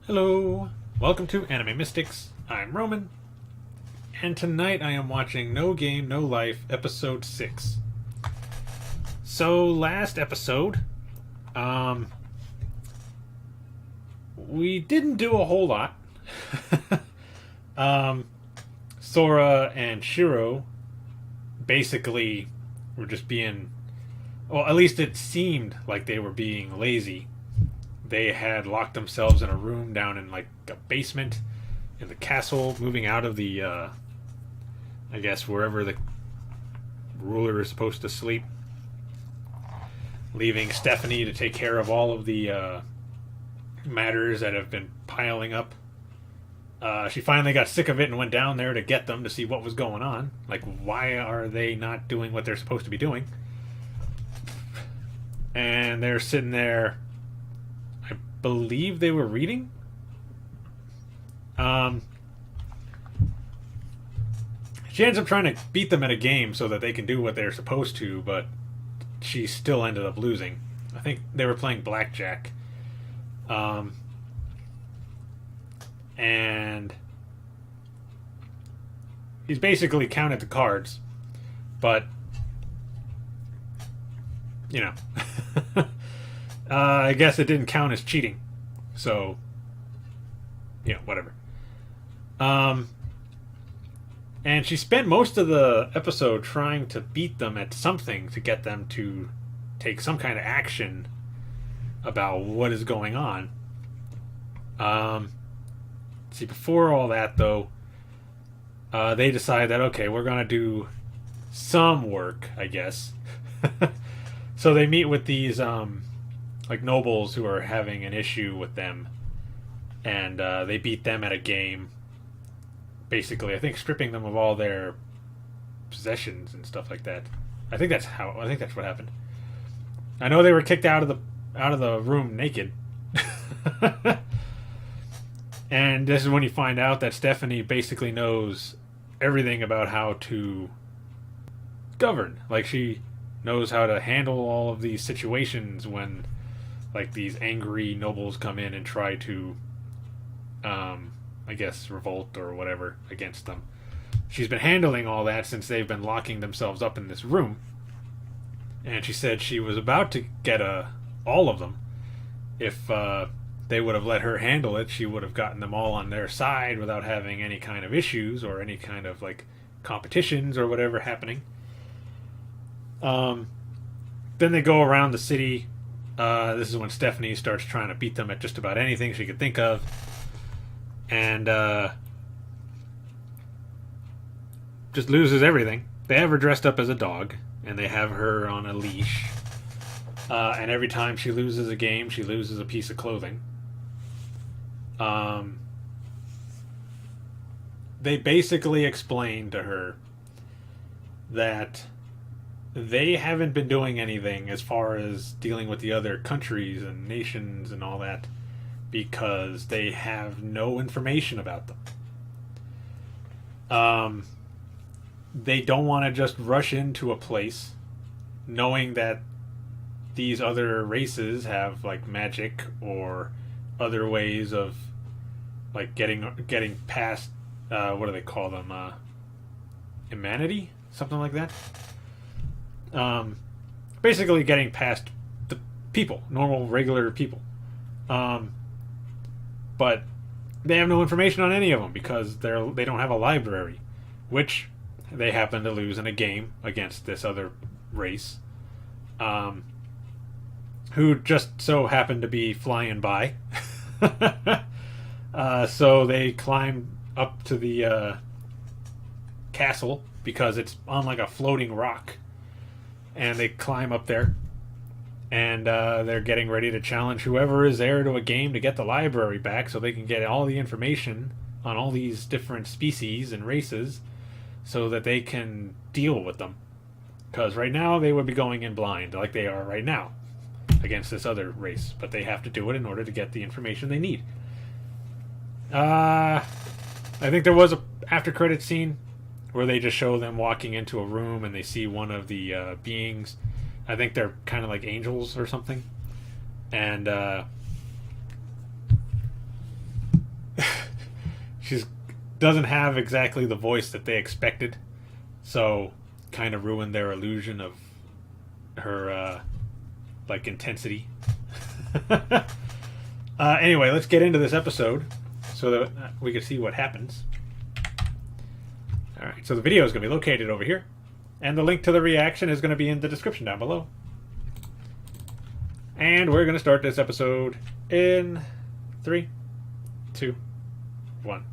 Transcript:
Hello, welcome to Anime Mystics. I'm Roman, and tonight I am watching No Game, No Life, episode 6. So, last episode, um, we didn't do a whole lot. um, Sora and Shiro basically were just being, well, at least it seemed like they were being lazy. They had locked themselves in a room down in like a basement in the castle, moving out of the, I guess, wherever the ruler is supposed to sleep, leaving Stephanie to take care of all of the matters that have been piling up. She finally got sick of it and went down there to get them to see what was going on. Like, why are they not doing what they're supposed to be doing? And they're sitting there. I believe they were reading. She ends up trying to beat them at a game so that they can do what they're supposed to, but she still ended up losing. I think they were playing blackjack. And he's basically counted the cards, but you know, I guess it didn't count as cheating. So, whatever. Um, and she spent most of the episode trying to beat them at something to get them to take some kind of action about what is going on. See, before all that, though, they decide that, okay, we're going to do some work, I guess. So they meet with these, like, nobles who are having an issue with them. And they beat them at a game. Basically, I think stripping them of all their possessions and stuff like that. I think that's what happened. I know they were kicked out of the room naked. And this is when you find out that Stephanie basically knows everything about how to govern. Like, she knows how to handle all of these situations when, like, these angry nobles come in and try to, I guess, revolt or whatever against them. She's been handling all that since they've been locking themselves up in this room. And she said she was about to get all of them if they would have let her handle it. She would have gotten them all on their side without having any kind of issues or any kind of like competitions or whatever happening. Then they go around the city. This is when Stephanie starts trying to beat them at just about anything she could think of. And just loses everything. They have her dressed up as a dog, and they have her on a leash. And every time she loses a game, she loses a piece of clothing. They basically explain to her that they haven't been doing anything as far as dealing with the other countries and nations and all that because they have no information about them. They don't want to just rush into a place knowing that these other races have like magic or other ways of like getting past what do they call them, humanity, something like that. Basically getting past the people, normal regular people. But they have no information on any of them because they don't have a library, which they happen to lose in a game against this other race, who just so happened to be flying by. So they climb up to the castle because it's on like a floating rock, and they climb up there, and they're getting ready to challenge whoever is there to a game to get the library back so they can get all the information on all these different species and races so that they can deal with them. Because right now they would be going in blind like they are right now against this other race, but they have to do it in order to get the information they need. I think there was a after credit scene where they just show them walking into a room and they see one of the beings. I think they're kind of like angels or something, and she's doesn't have exactly the voice that they expected, so kind of ruined their illusion of her like intensity. Anyway, let's get into this episode so that we can see what happens. All right, so the video is going to be located over here, and the link to the reaction is going to be in the description down below. And we're going to start this episode in 3, 2, 1.